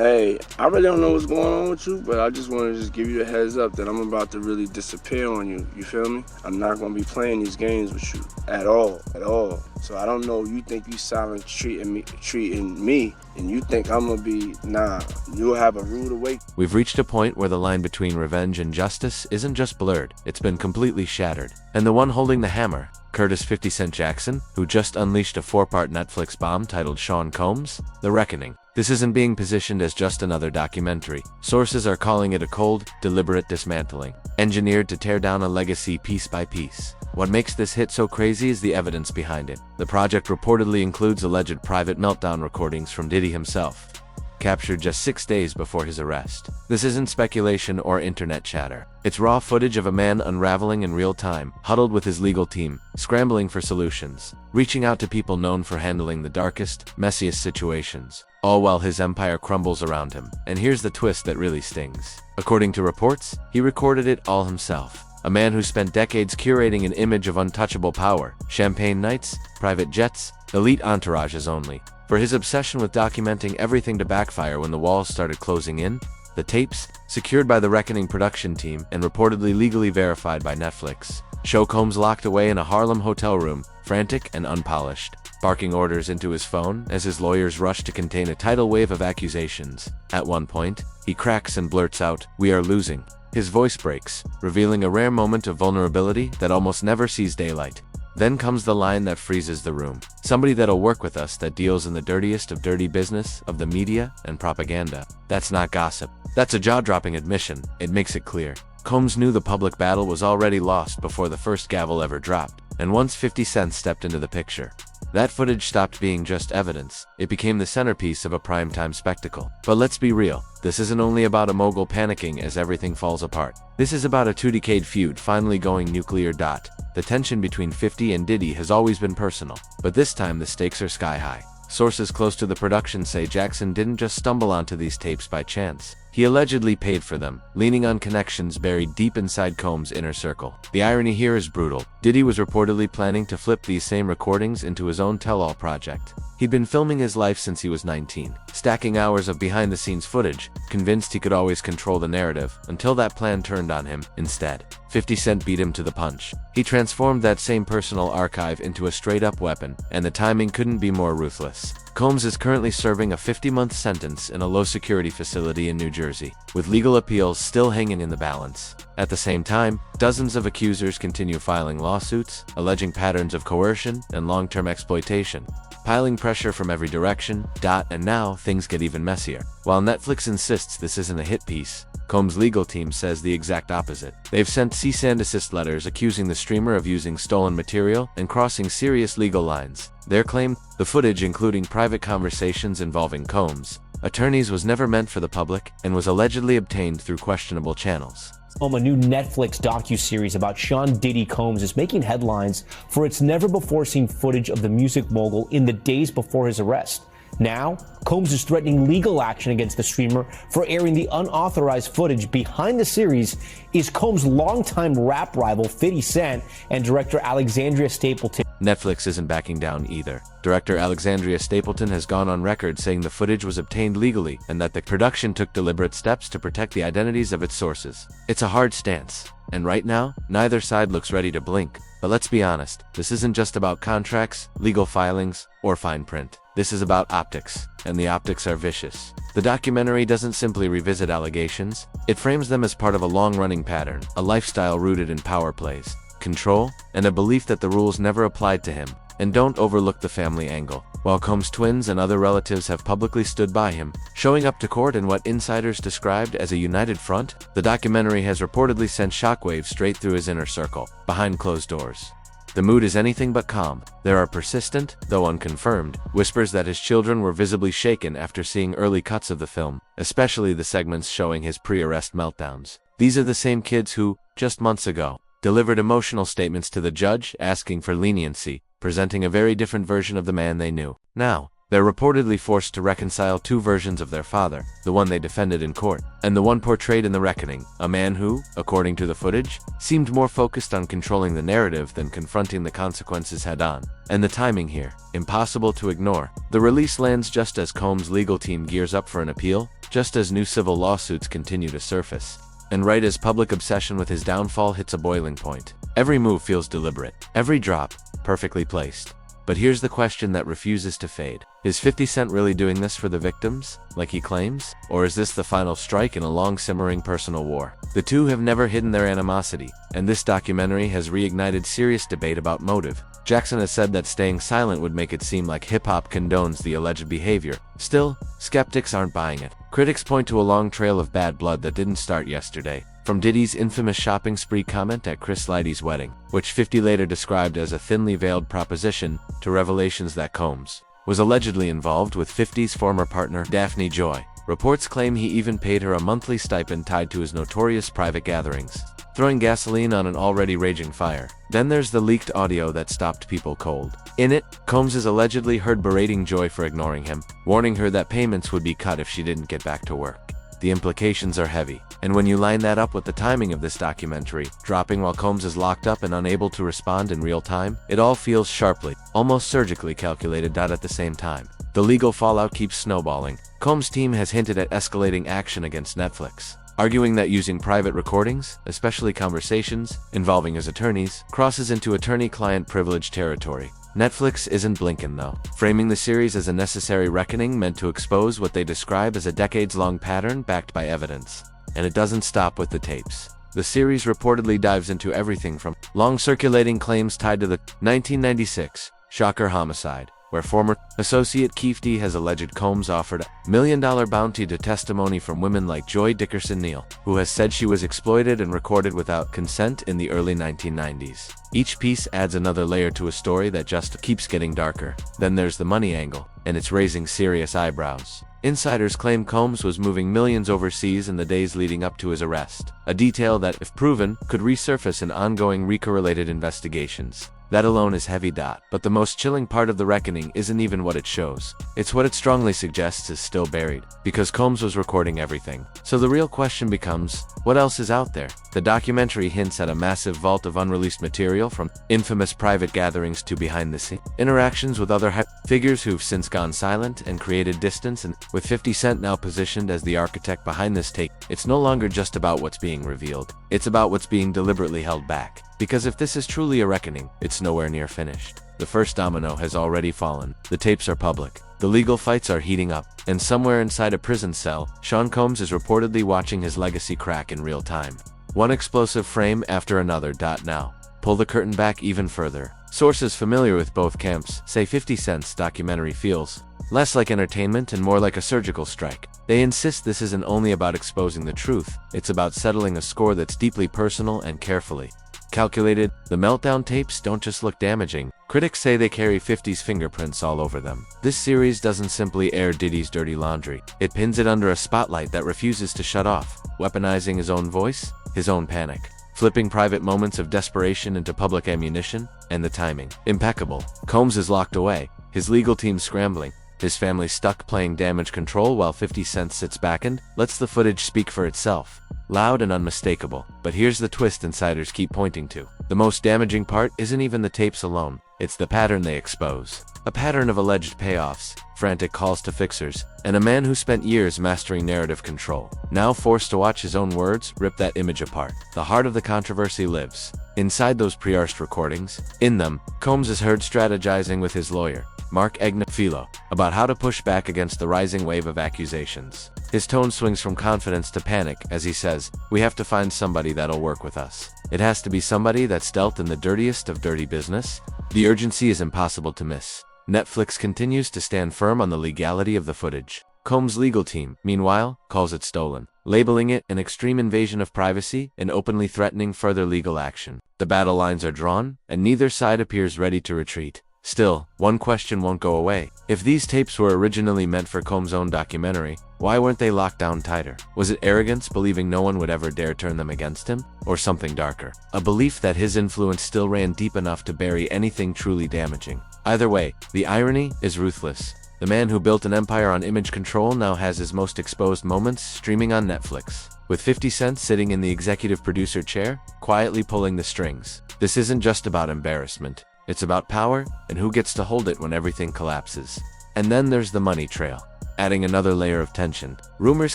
Hey, I really don't know what's going on with you, but I just want to just give you a heads up that I'm about to really disappear on you. You feel me? I'm not going to be playing these games with you at all, at all. So I don't know, you think you silent treating me, and you think I'm going to be, nah, you'll have a rude awakening. We've reached a point where the line between revenge and justice isn't just blurred, it's been completely shattered. And the one holding the hammer, Curtis 50 Cent Jackson, who just unleashed a 4-part Netflix bomb titled Sean Combs, The Reckoning. This isn't being positioned as just another documentary. Sources are calling it a cold, deliberate dismantling, engineered to tear down a legacy piece by piece. What makes this hit so crazy is the evidence behind it. The project reportedly includes alleged private meltdown recordings from Diddy himself, captured just 6 days before his arrest. This isn't speculation or internet chatter. It's raw footage of a man unraveling in real time, huddled with his legal team, scrambling for solutions, reaching out to people known for handling the darkest, messiest situations, all while his empire crumbles around him. And here's the twist that really stings. According to reports, he recorded it all himself. A man who spent decades curating an image of untouchable power, champagne nights, private jets, elite entourages only. For his obsession with documenting everything to backfire when the walls started closing in, the tapes, secured by the Reckoning production team and reportedly legally verified by Netflix, show Combs locked away in a Harlem hotel room, frantic and unpolished, barking orders into his phone as his lawyers rush to contain a tidal wave of accusations. At one point, he cracks and blurts out, "We are losing." His voice breaks, revealing a rare moment of vulnerability that almost never sees daylight. Then comes the line that freezes the room. "Somebody that'll work with us that deals in the dirtiest of dirty business of the media and propaganda." That's not gossip. That's a jaw-dropping admission. It makes it clear. Combs knew the public battle was already lost before the first gavel ever dropped. And once 50 Cent stepped into the picture, that footage stopped being just evidence. It became the centerpiece of a primetime spectacle. But let's be real, this isn't only about a mogul panicking as everything falls apart. This is about a 2-decade feud finally going nuclear. The tension between 50 and Diddy has always been personal, but this time the stakes are sky high. Sources close to the production say Jackson didn't just stumble onto these tapes by chance. He allegedly paid for them, leaning on connections buried deep inside Combs' inner circle. The irony here is brutal. Diddy was reportedly planning to flip these same recordings into his own tell-all project. He'd been filming his life since he was 19, stacking hours of behind-the-scenes footage, convinced he could always control the narrative, until that plan turned on him. Instead, 50 Cent beat him to the punch. He transformed that same personal archive into a straight-up weapon, and the timing couldn't be more ruthless. Combs is currently serving a 50-month sentence in a low-security facility in New Jersey, with legal appeals still hanging in the balance. At the same time, dozens of accusers continue filing lawsuits, alleging patterns of coercion and long-term exploitation, piling pressure from every direction. And now, things get even messier. While Netflix insists this isn't a hit piece, Combs' legal team says the exact opposite. They've sent cease and desist letters accusing the streamer of using stolen material and crossing serious legal lines. Their claim, the footage including private conversations involving Combs' attorneys was never meant for the public and was allegedly obtained through questionable channels. A new Netflix docuseries about Sean Diddy Combs is making headlines for its never-before-seen footage of the music mogul in the days before his arrest. Now, Combs is threatening legal action against the streamer for airing the unauthorized footage. Behind the series is Combs' longtime rap rival 50 Cent and director Alexandria Stapleton. Netflix isn't backing down either. Director Alexandria Stapleton has gone on record saying the footage was obtained legally and that the production took deliberate steps to protect the identities of its sources. It's a hard stance, and right now, neither side looks ready to blink. But let's be honest, this isn't just about contracts, legal filings, or fine print. This is about optics, and the optics are vicious. The documentary doesn't simply revisit allegations, it frames them as part of a long-running pattern, a lifestyle rooted in power plays, control, and a belief that the rules never applied to him. And don't overlook the family angle. While Combs' twins and other relatives have publicly stood by him, showing up to court in what insiders described as a united front, the documentary has reportedly sent shockwaves straight through his inner circle, behind closed doors. The mood is anything but calm. There are persistent, though unconfirmed, whispers that his children were visibly shaken after seeing early cuts of the film, especially the segments showing his pre-arrest meltdowns. These are the same kids who, just months ago, delivered emotional statements to the judge asking for leniency, presenting a very different version of the man they knew. Now, they're reportedly forced to reconcile two versions of their father, the one they defended in court, and the one portrayed in The Reckoning, a man who, according to the footage, seemed more focused on controlling the narrative than confronting the consequences head-on. And the timing here, impossible to ignore. The release lands just as Combs' legal team gears up for an appeal, just as new civil lawsuits continue to surface. And right as public obsession with his downfall hits a boiling point, every move feels deliberate, every drop perfectly placed. But here's the question that refuses to fade. Is 50 Cent really doing this for the victims, like he claims? Or is this the final strike in a long simmering personal war? The two have never hidden their animosity, and this documentary has reignited serious debate about motive. Jackson has said that staying silent would make it seem like hip-hop condones the alleged behavior. Still, skeptics aren't buying it. Critics point to a long trail of bad blood that didn't start yesterday. From Diddy's infamous shopping spree comment at Chris Lighty's wedding, which 50 later described as a thinly veiled proposition, to revelations that Combs was allegedly involved with 50's former partner, Daphne Joy. Reports claim he even paid her a monthly stipend tied to his notorious private gatherings, throwing gasoline on an already raging fire. Then there's the leaked audio that stopped people cold. In it, Combs is allegedly heard berating Joy for ignoring him, warning her that payments would be cut if she didn't get back to work. The implications are heavy, and when you line that up with the timing of this documentary, dropping while Combs is locked up and unable to respond in real time, it all feels sharply, almost surgically calculated at the same time. The legal fallout keeps snowballing. Combs' team has hinted at escalating action against Netflix, arguing that using private recordings, especially conversations involving his attorneys, crosses into attorney-client privilege territory. Netflix isn't blinking though, framing the series as a necessary reckoning meant to expose what they describe as a decades-long pattern backed by evidence. And it doesn't stop with the tapes. The series reportedly dives into everything from long-circulating claims tied to the 1996 Shocker homicide, where former associate Keefe D has alleged Combs offered a $1 million bounty to testimony from women like Joy Dickerson-Neal, who has said she was exploited and recorded without consent in the early 1990s. Each piece adds another layer to a story that just keeps getting darker. Then there's the money angle, and it's raising serious eyebrows. Insiders claim Combs was moving millions overseas in the days leading up to his arrest, a detail that, if proven, could resurface in ongoing RICO-related investigations. That alone is heavy. But the most chilling part of the reckoning isn't even what it shows. It's what it strongly suggests is still buried, because Combs was recording everything. So the real question becomes, what else is out there? The documentary hints at a massive vault of unreleased material, from infamous private gatherings to behind-the-scenes interactions with other figures who've since gone silent and created distance, and with 50 Cent now positioned as the architect behind this take, it's no longer just about what's being revealed. It's about what's being deliberately held back. Because if this is truly a reckoning, it's nowhere near finished. The first domino has already fallen. The tapes are public. The legal fights are heating up. And somewhere inside a prison cell, Sean Combs is reportedly watching his legacy crack in real time. One explosive frame after another. Now, pull the curtain back even further. Sources familiar with both camps say 50 Cent's documentary feels less like entertainment and more like a surgical strike. They insist this isn't only about exposing the truth, it's about settling a score that's deeply personal and carefully calculated. The meltdown tapes don't just look damaging. Critics say they carry 50's fingerprints all over them. This series doesn't simply air Diddy's dirty laundry. It pins it under a spotlight that refuses to shut off, weaponizing his own voice, his own panic, flipping private moments of desperation into public ammunition, and the timing. Impeccable. Combs is locked away, his legal team scrambling, his family stuck playing damage control while 50 Cent sits back and lets the footage speak for itself. Loud and unmistakable. But here's the twist insiders keep pointing to. The most damaging part isn't even the tapes alone. It's the pattern they expose. A pattern of alleged payoffs, frantic calls to fixers, and a man who spent years mastering narrative control, now forced to watch his own words rip that image apart. The heart of the controversy lives inside those pre-arsed recordings. In them, Combs is heard strategizing with his lawyer, Mark Agnafilo, about how to push back against the rising wave of accusations. His tone swings from confidence to panic as he says, "We have to find somebody that'll work with us. It has to be somebody that's dealt in the dirtiest of dirty business." The urgency is impossible to miss. Netflix continues to stand firm on the legality of the footage. Combs' legal team, meanwhile, calls it stolen, labeling it an extreme invasion of privacy and openly threatening further legal action. The battle lines are drawn, and neither side appears ready to retreat. Still, one question won't go away. If these tapes were originally meant for Combs' own documentary, why weren't they locked down tighter? Was it arrogance, believing no one would ever dare turn them against him? Or something darker? A belief that his influence still ran deep enough to bury anything truly damaging? Either way, the irony is ruthless. The man who built an empire on image control now has his most exposed moments streaming on Netflix, with 50 Cent sitting in the executive producer chair, quietly pulling the strings. This isn't just about embarrassment. It's about power and who gets to hold it when everything collapses. And then there's the money trail. adding another layer of tension. Rumors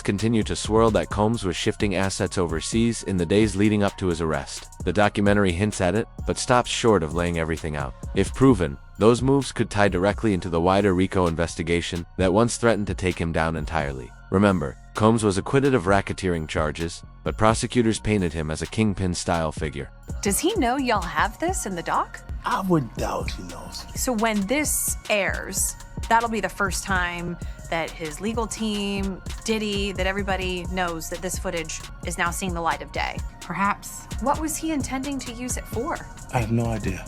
continue to swirl that Combs was shifting assets overseas in the days leading up to his arrest. The documentary hints at it, but stops short of laying everything out. If proven, those moves could tie directly into the wider RICO investigation that once threatened to take him down entirely. Remember, Combs was acquitted of racketeering charges, but prosecutors painted him as a kingpin-style figure. Does he know y'all have this in the doc? I would doubt he knows. So when this airs, that'll be the first time that his legal team, Diddy, that everybody knows that this footage is now seeing the light of day. Perhaps. What was he intending to use it for? I have no idea.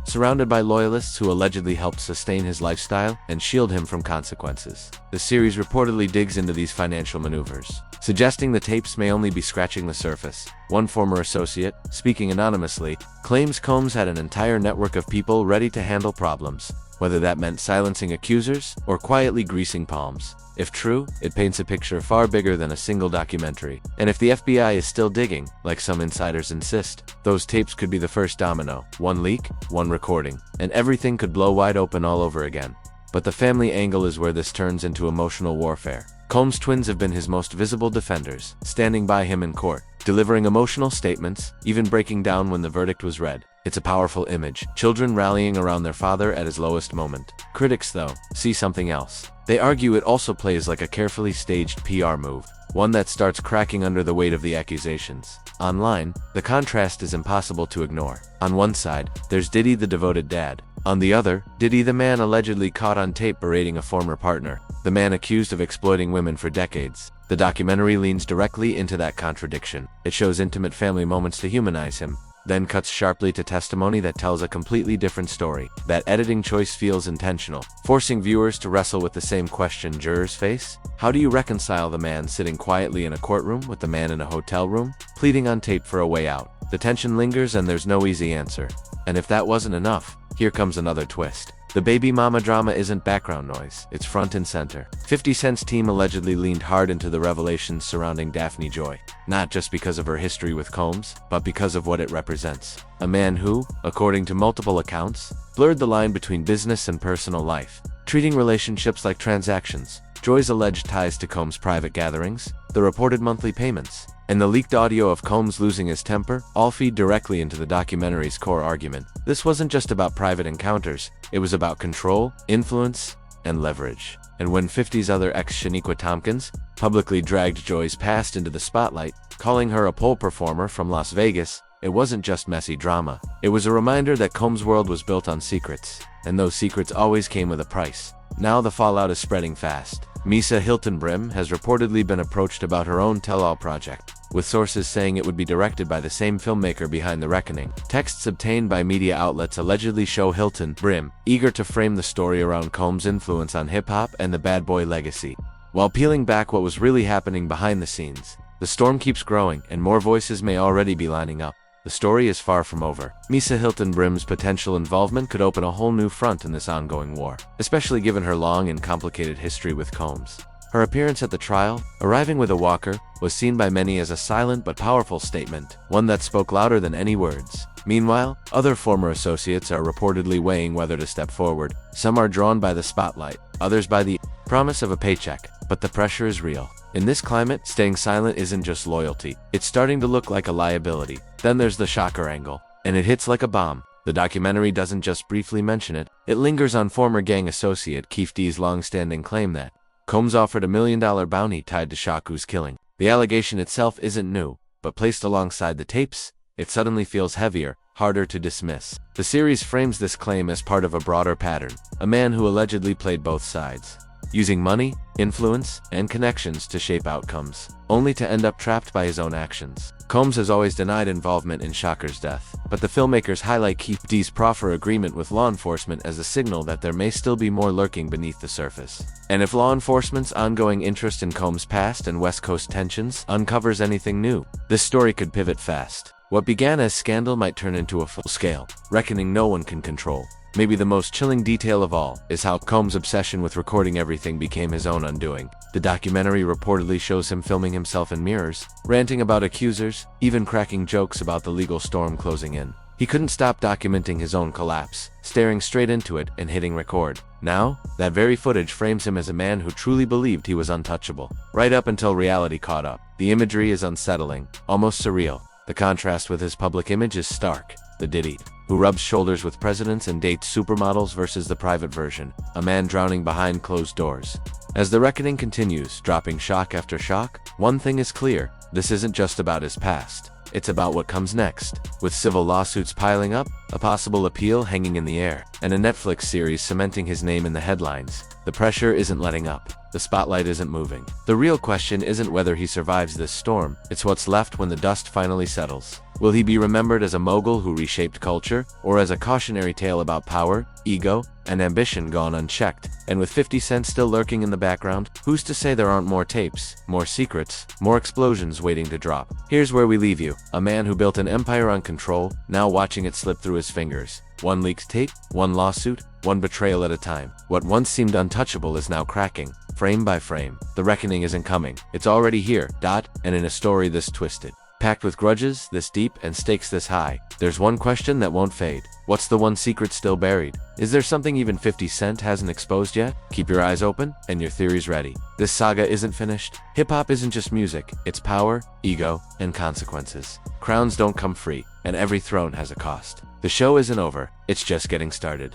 Surrounded by loyalists who allegedly helped sustain his lifestyle and shield him from consequences, the series reportedly digs into these financial maneuvers, suggesting the tapes may only be scratching the surface. One former associate, speaking anonymously, claims Combs had an entire network of people ready to handle problems, whether that meant silencing accusers or quietly greasing palms. If true, it paints a picture far bigger than a single documentary. And if the FBI is still digging, like some insiders insist, those tapes could be the first domino. One leak, one recording, and everything could blow wide open all over again. But the family angle is where this turns into emotional warfare. Combs' twins have been his most visible defenders, standing by him in court, delivering emotional statements, even breaking down when the verdict was read. It's a powerful image, children rallying around their father at his lowest moment. Critics, though, see something else. They argue it also plays like a carefully staged PR move, one that starts cracking under the weight of the accusations. Online, the contrast is impossible to ignore. On one side, there's Diddy the devoted dad. On the other, Diddy the man allegedly caught on tape berating a former partner, the man accused of exploiting women for decades. The documentary leans directly into that contradiction. It shows intimate family moments to humanize him, then cuts sharply to testimony that tells a completely different story. That editing choice feels intentional, forcing viewers to wrestle with the same question jurors face. How do you reconcile the man sitting quietly in a courtroom with the man in a hotel room, pleading on tape for a way out? The tension lingers and there's no easy answer. And if that wasn't enough, here comes another twist. The baby mama drama isn't background noise, it's front and center. 50 Cent's team allegedly leaned hard into the revelations surrounding Daphne Joy, not just because of her history with Combs, but because of what it represents. A man who, according to multiple accounts, blurred the line between business and personal life, treating relationships like transactions. Joy's alleged ties to Combs' private gatherings, the reported monthly payments, and the leaked audio of Combs losing his temper all feed directly into the documentary's core argument. This wasn't just about private encounters, it was about control, influence, and leverage. And when 50's other ex Shaniqua Tompkins publicly dragged Joy's past into the spotlight, calling her a pole performer from Las Vegas, it wasn't just messy drama. It was a reminder that Combs' world was built on secrets, and those secrets always came with a price. Now the fallout is spreading fast. Misa Hilton Brim has reportedly been approached about her own tell-all project, with sources saying it would be directed by the same filmmaker behind The Reckoning. Texts obtained by media outlets allegedly show Hilton Brim eager to frame the story around Combs' influence on hip-hop and the bad boy legacy. While peeling back what was really happening behind the scenes, the storm keeps growing and more voices may already be lining up. The story is far from over. Misa Hilton Brim's potential involvement could open a whole new front in this ongoing war, especially given her long and complicated history with Combs. Her appearance at the trial, arriving with a walker, was seen by many as a silent but powerful statement, one that spoke louder than any words. Meanwhile, other former associates are reportedly weighing whether to step forward. Some are drawn by the spotlight, others by the promise of a paycheck, but the pressure is real. In this climate, staying silent isn't just loyalty, it's starting to look like a liability. Then there's the shocker angle, and it hits like a bomb. The documentary doesn't just briefly mention it, it lingers on former gang associate Keefe D's long-standing claim that Combs offered $1 million bounty tied to Shaku's killing. The allegation itself isn't new, but placed alongside the tapes, it suddenly feels heavier, harder to dismiss. The series frames this claim as part of a broader pattern, a man who allegedly played both sides, using money, influence, and connections to shape outcomes, only to end up trapped by his own actions. Combs has always denied involvement in Shakur's death, but the filmmakers highlight Keefe D's proffer agreement with law enforcement as a signal that there may still be more lurking beneath the surface. And if law enforcement's ongoing interest in Combs' past and West Coast tensions uncovers anything new, this story could pivot fast. What began as scandal might turn into a full-scale reckoning no one can control. Maybe the most chilling detail of all is how Combs' obsession with recording everything became his own undoing. The documentary reportedly shows him filming himself in mirrors, ranting about accusers, even cracking jokes about the legal storm closing in. He couldn't stop documenting his own collapse, staring straight into it and hitting record. Now, that very footage frames him as a man who truly believed he was untouchable. Right up until reality caught up. The imagery is unsettling, almost surreal. The contrast with his public image is stark. The Diddy, who rubs shoulders with presidents and dates supermodels versus the private version, a man drowning behind closed doors. As the reckoning continues, dropping shock after shock, one thing is clear: this isn't just about his past. It's about what comes next. With civil lawsuits piling up, a possible appeal hanging in the air, and a Netflix series cementing his name in the headlines, the pressure isn't letting up. The spotlight isn't moving. The real question isn't whether he survives this storm, it's what's left when the dust finally settles. Will he be remembered as a mogul who reshaped culture, or as a cautionary tale about power, ego, and ambition gone unchecked? And with 50 Cent still lurking in the background, who's to say there aren't more tapes, more secrets, more explosions waiting to drop? Here's where we leave you. A man who built an empire on control, now watching it slip through his fingers. One leaked tape, one lawsuit, one betrayal at a time. What once seemed untouchable is now cracking, frame by frame. The reckoning isn't coming. It's already here, and in a story this twisted. Packed with grudges this deep and stakes this high, there's one question that won't fade. What's the one secret still buried? Is there something even 50 Cent hasn't exposed yet? Keep your eyes open and your theories ready. This saga isn't finished. Hip-hop isn't just music. It's power, ego, and consequences. Crowns don't come free, and every throne has a cost. The show isn't over. It's just getting started.